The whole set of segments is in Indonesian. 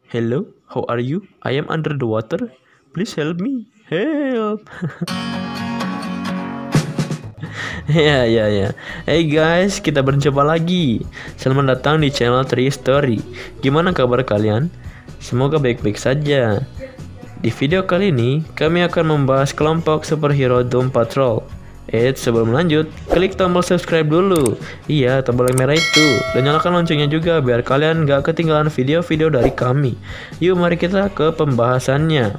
Hello, how are you? I am under the water. Please help me. Help. Ya. Hey guys, kita berjumpa lagi. Selamat datang di channel Tree Story. Gimana kabar kalian? Semoga baik-baik saja. Di video kali ini, kami akan membahas kelompok superhero Doom Patrol. Sebelum lanjut, klik tombol subscribe dulu. Iya, tombol yang merah itu. Dan nyalakan loncengnya juga biar kalian gak ketinggalan video-video dari kami. Yuk, mari kita ke pembahasannya.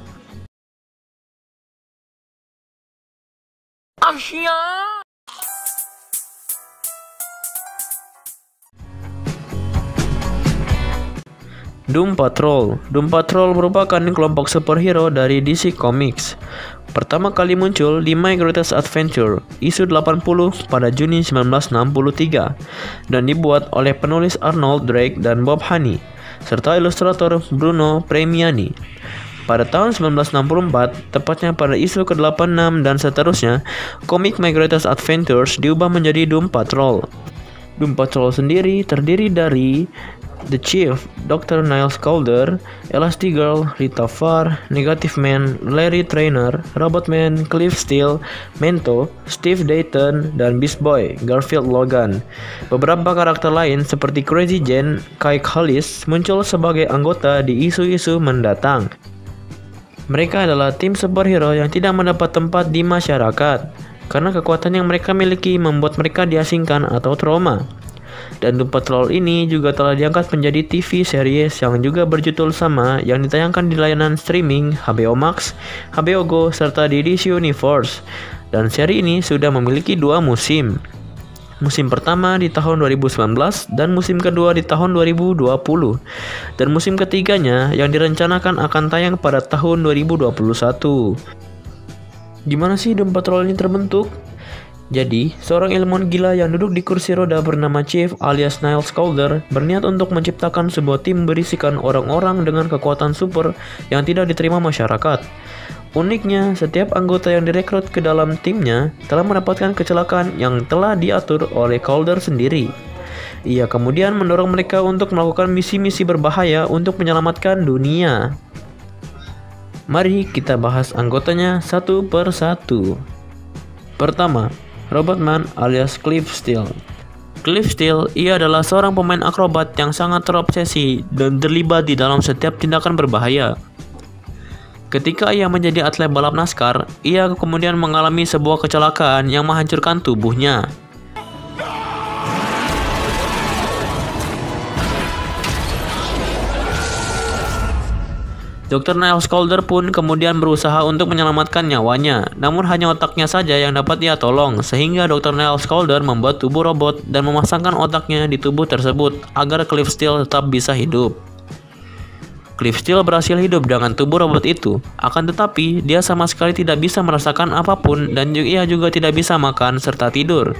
Doom Patrol. Doom Patrol merupakan kelompok superhero dari DC Comics. Pertama kali muncul di My Greatest Adventure, isu 80 pada Juni 1963, dan dibuat oleh penulis Arnold Drake dan Bob Haney, serta ilustrator Bruno Premiani. Pada tahun 1964, tepatnya pada isu ke-86 dan seterusnya, komik My Greatest Adventures diubah menjadi Doom Patrol. Doom Patrol sendiri terdiri dari The Chief, Dr. Niles Caulder, Elastigirl, Rita Farr, Negative Man, Larry Trainor, Robotman, Cliff Steele, Mento, Steve Dayton, dan Beast Boy, Garfield Logan. Beberapa karakter lain seperti Crazy Jane, Kai Khalis muncul sebagai anggota di isu-isu mendatang. Mereka adalah tim superhero yang tidak mendapat tempat di masyarakat karena kekuatan yang mereka miliki membuat mereka diasingkan atau trauma. Dan Doom Patrol ini juga telah diangkat menjadi TV series yang juga berjudul sama yang ditayangkan di layanan streaming HBO Max, HBO Go, serta di DC Universe. Dan seri ini sudah memiliki 2 musim. Musim pertama di tahun 2019 dan musim kedua di tahun 2020. Dan musim ketiganya yang direncanakan akan tayang pada tahun 2021. Gimana sih Doom Patrol ini terbentuk? Jadi, seorang ilmuwan gila yang duduk di kursi roda bernama Chief alias Niles Caulder berniat untuk menciptakan sebuah tim berisikan orang-orang dengan kekuatan super yang tidak diterima masyarakat. Uniknya, setiap anggota yang direkrut ke dalam timnya telah mendapatkan kecelakaan yang telah diatur oleh Caulder sendiri. Ia kemudian mendorong mereka untuk melakukan misi-misi berbahaya untuk menyelamatkan dunia. Mari kita bahas anggotanya satu per satu. Pertama, Robotman alias Cliff Steele. Cliff Steele, ia adalah seorang pemain akrobat yang sangat terobsesi dan terlibat di dalam setiap tindakan berbahaya. Ketika ia menjadi atlet balap NASCAR, ia kemudian mengalami sebuah kecelakaan yang menghancurkan tubuhnya. Dr. Niles Caulder pun kemudian berusaha untuk menyelamatkan nyawanya, namun hanya otaknya saja yang dapat ia tolong, sehingga Dr. Niles Caulder membuat tubuh robot dan memasangkan otaknya di tubuh tersebut agar Cliff Steele tetap bisa hidup. Cliff Steele berhasil hidup dengan tubuh robot itu, akan tetapi dia sama sekali tidak bisa merasakan apapun dan ia juga tidak bisa makan serta tidur.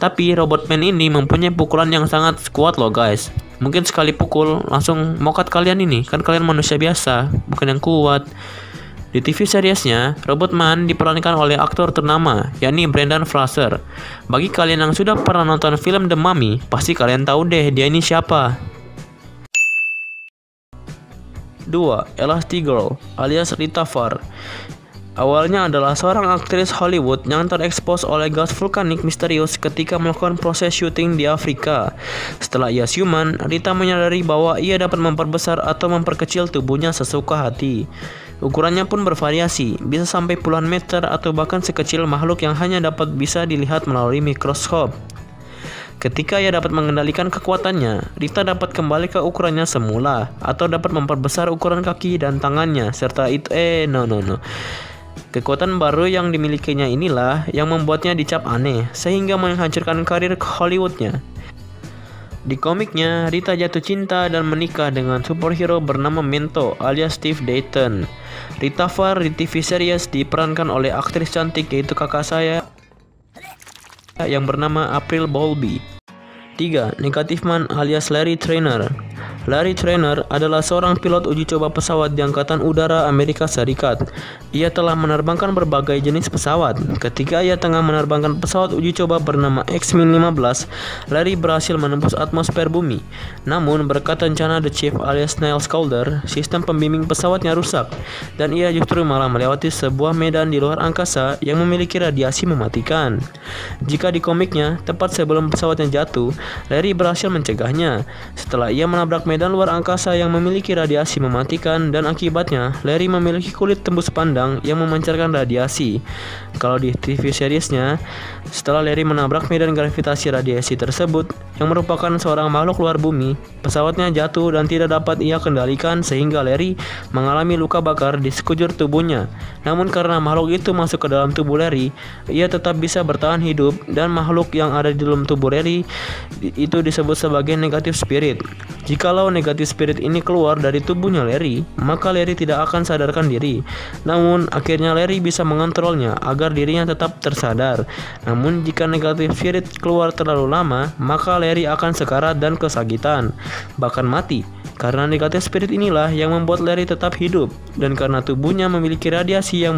Tapi Robotman ini mempunyai pukulan yang sangat kuat loh guys. Mungkin sekali pukul langsung mokat kalian ini, kan kalian manusia biasa, bukan yang kuat. Di TV seriesnya, Robotman diperankan oleh aktor ternama, yakni Brendan Fraser. Bagi kalian yang sudah pernah nonton film The Mummy, pasti kalian tahu deh dia ini siapa. 2. Elastigirl alias Rita Farr. Awalnya adalah seorang aktris Hollywood yang terekspos oleh gas vulkanik misterius ketika melakukan proses syuting di Afrika. Setelah ia siuman, Rita menyadari bahwa ia dapat memperbesar atau memperkecil tubuhnya sesuka hati. Ukurannya pun bervariasi, bisa sampai puluhan meter atau bahkan sekecil makhluk yang hanya dapat bisa dilihat melalui mikroskop. Ketika ia dapat mengendalikan kekuatannya, Rita dapat kembali ke ukurannya semula atau dapat memperbesar ukuran kaki dan tangannya serta Kekuatan baru yang dimilikinya inilah yang membuatnya dicap aneh sehingga menghancurkan karir Hollywoodnya. Di komiknya, Rita jatuh cinta dan menikah dengan superhero bernama Mento alias Steve Dayton. Rita Farr di TV series diperankan oleh aktris cantik yaitu kakak saya yang bernama April Bowlby. 3. Negative Man alias Larry Trainor. Larry Trainer adalah seorang pilot uji coba pesawat di Angkatan Udara Amerika Serikat. Ia telah menerbangkan berbagai jenis pesawat. Ketika ia tengah menerbangkan pesawat uji coba bernama X-Min 15, Larry berhasil menembus atmosfer bumi. Namun, berkat rencana The Chief alias Neil Scouder, sistem pembimbing pesawatnya rusak, dan ia justru malah melewati sebuah medan di luar angkasa yang memiliki radiasi mematikan. Jika di komiknya, tepat sebelum pesawatnya jatuh, Larry berhasil mencegahnya. Setelah ia menabrak medan luar angkasa yang memiliki radiasi mematikan, dan akibatnya Larry memiliki kulit tembus pandang yang memancarkan radiasi. Kalau di TV seriesnya, setelah Larry menabrak medan gravitasi radiasi tersebut, yang merupakan seorang makhluk luar bumi, pesawatnya jatuh dan tidak dapat ia kendalikan sehingga Larry mengalami luka bakar di sekujur tubuhnya. Namun karena makhluk itu masuk ke dalam tubuh Larry, ia tetap bisa bertahan hidup, dan makhluk yang ada di dalam tubuh Larry itu disebut sebagai negative spirit. Jikalau negative spirit ini keluar dari tubuhnya Larry, maka Larry tidak akan sadarkan diri. Namun akhirnya Larry bisa mengontrolnya agar dirinya tetap tersadar. Namun jika negative spirit keluar terlalu lama, maka Larry akan sekarat dan kesakitan, bahkan mati. Karena negative spirit inilah yang membuat Larry tetap hidup, dan karena tubuhnya memiliki radiasi yang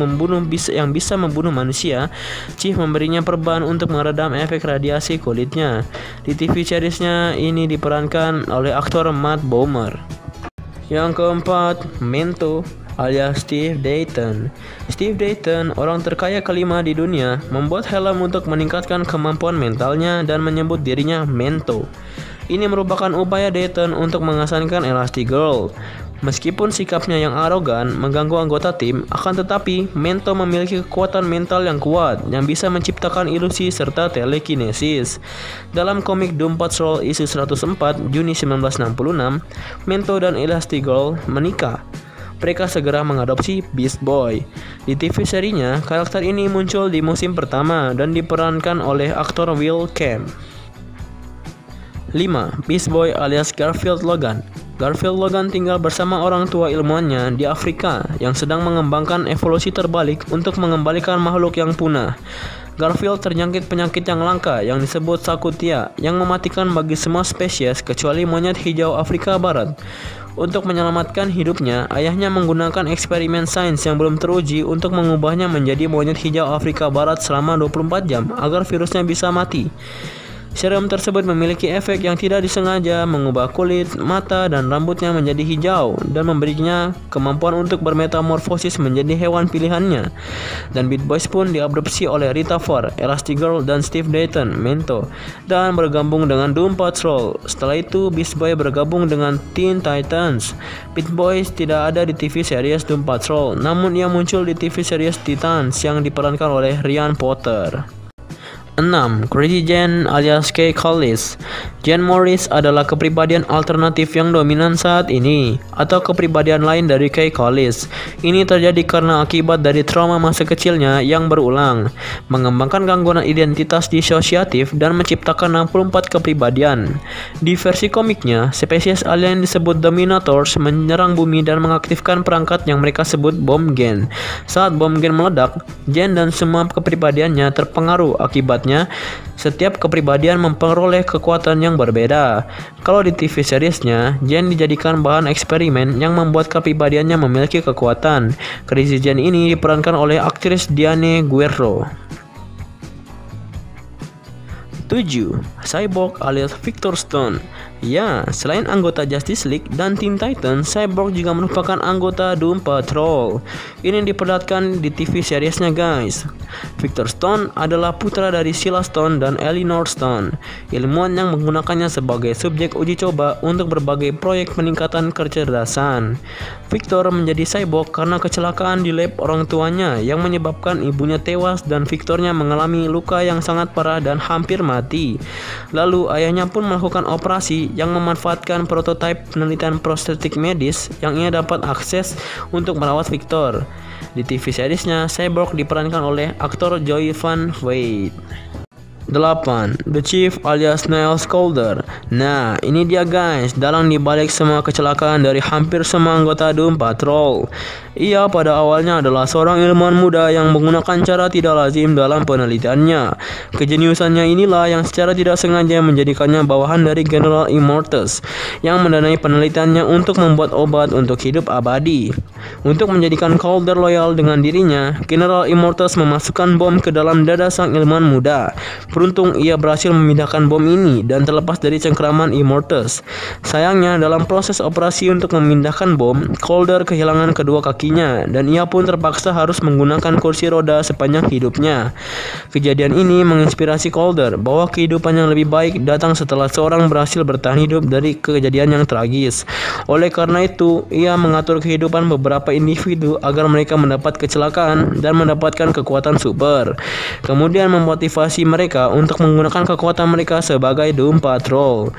bisa membunuh manusia, Chief memberinya perban untuk meredam efek radiasi kulitnya. Di TV seriesnya ini diperankan oleh aktor Matt Bomer. Yang keempat, Mento alias Steve Dayton. Steve Dayton, orang terkaya kelima di dunia, membuat helm untuk meningkatkan kemampuan mentalnya dan menyebut dirinya Mento. Ini merupakan upaya Dayton untuk mengesankan Elastigirl. Meskipun sikapnya yang arogan mengganggu anggota tim, akan tetapi Mento memiliki kekuatan mental yang kuat yang bisa menciptakan ilusi serta telekinesis. Dalam komik Doom Patrol issue 104 Juni 1966, Mento dan Elastigirl menikah. Mereka segera mengadopsi Beast Boy. Di TV serinya, karakter ini muncul di musim pertama dan diperankan oleh aktor Will Kemp. 5. Beast Boy alias Garfield Logan. Garfield Logan tinggal bersama orang tua ilmuannya di Afrika yang sedang mengembangkan evolusi terbalik untuk mengembalikan makhluk yang punah. Garfield terjangkit penyakit yang langka yang disebut Sakutia yang mematikan bagi semua spesies kecuali monyet hijau Afrika Barat. Untuk menyelamatkan hidupnya, ayahnya menggunakan eksperimen sains yang belum teruji untuk mengubahnya menjadi monyet hijau Afrika Barat selama 24 jam agar virusnya bisa mati. Serum tersebut memiliki efek yang tidak disengaja mengubah kulit, mata, dan rambutnya menjadi hijau dan memberinya kemampuan untuk bermetamorfosis menjadi hewan pilihannya. Dan Beast Boy pun diadopsi oleh Rita Ford, Elastigirl, dan Steve Dayton, Mento, dan bergabung dengan Doom Patrol. Setelah itu, Beast Boy bergabung dengan Teen Titans. Beast Boy tidak ada di TV series Doom Patrol, namun ia muncul di TV series Titans yang diperankan oleh Ryan Porter. 6. Crazy Jen alias Kay Collis. Jen Morris adalah kepribadian alternatif yang dominan saat ini, atau kepribadian lain dari Kay Collis. Ini terjadi karena akibat dari trauma masa kecilnya yang berulang, mengembangkan gangguan identitas disosiatif dan menciptakan 64 kepribadian. Di versi komiknya, spesies alien disebut Dominators menyerang bumi dan mengaktifkan perangkat yang mereka sebut bom gen. Saat bom gen meledak, Jen dan semua kepribadiannya terpengaruh. Akibatnya, setiap kepribadian memperoleh kekuatan yang berbeda. Kalau di TV seriesnya, Jen dijadikan bahan eksperimen yang membuat kepribadiannya memiliki kekuatan. Crazy Jen ini diperankan oleh aktris Diane Guerrero. 7. Cyborg alias Victor Stone. Ya, selain anggota Justice League dan Teen Titans, Cyborg juga merupakan anggota Doom Patrol. Ini diperlihatkan di TV seriesnya, guys. Victor Stone adalah putra dari Sheila Stone dan Eleanor Stone, ilmuwan yang menggunakannya sebagai subjek uji coba untuk berbagai proyek peningkatan kecerdasan. Victor menjadi cyborg karena kecelakaan di lab orang tuanya yang menyebabkan ibunya tewas dan Victornya mengalami luka yang sangat parah dan hampir mati. Lalu ayahnya pun melakukan operasi yang memanfaatkan prototipe penelitian prostetik medis yang ia dapat akses untuk merawat Victor. Di TV seriesnya, Cyborg diperankan oleh aktor Joy Van Wade. 8. The Chief alias Niles Caulder. Nah, ini dia guys, dalang dibalik semua kecelakaan dari hampir semua anggota Doom Patrol. Ia pada awalnya adalah seorang ilmuwan muda yang menggunakan cara tidak lazim dalam penelitiannya. Kejeniusannya inilah yang secara tidak sengaja menjadikannya bawahan dari General Immortus yang mendanai penelitiannya untuk membuat obat untuk hidup abadi. Untuk menjadikan Caulder loyal dengan dirinya, General Immortus memasukkan bom ke dalam dada sang ilmuwan muda. Beruntung ia berhasil memindahkan bom ini dan terlepas dari cengkraman Immortus. Sayangnya dalam proses operasi untuk memindahkan bom, Caulder kehilangan kedua kakinya dan ia pun terpaksa harus menggunakan kursi roda sepanjang hidupnya. Kejadian ini menginspirasi Caulder bahwa kehidupan yang lebih baik datang setelah seorang berhasil bertahan hidup dari kejadian yang tragis. Oleh karena itu, ia mengatur kehidupan beberapa individu agar mereka mendapat kecelakaan dan mendapatkan kekuatan super. Kemudian memotivasi mereka untuk menggunakan kekuatan mereka sebagai Doom Patrol.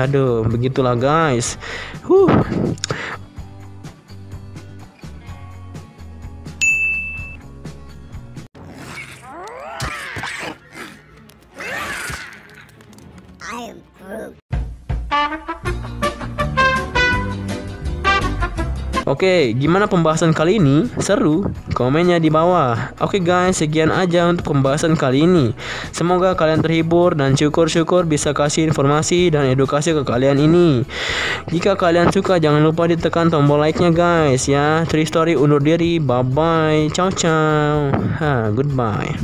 Aduh, begitulah guys. I am Groot. Oke, gimana pembahasan kali ini? Seru? Komennya di bawah. Oke guys, sekian aja untuk pembahasan kali ini. Semoga kalian terhibur dan syukur-syukur bisa kasih informasi dan edukasi ke kalian ini. Jika kalian suka, jangan lupa ditekan tombol like-nya guys ya. Tree Story undur diri. Bye bye. Ciao ciao. Goodbye.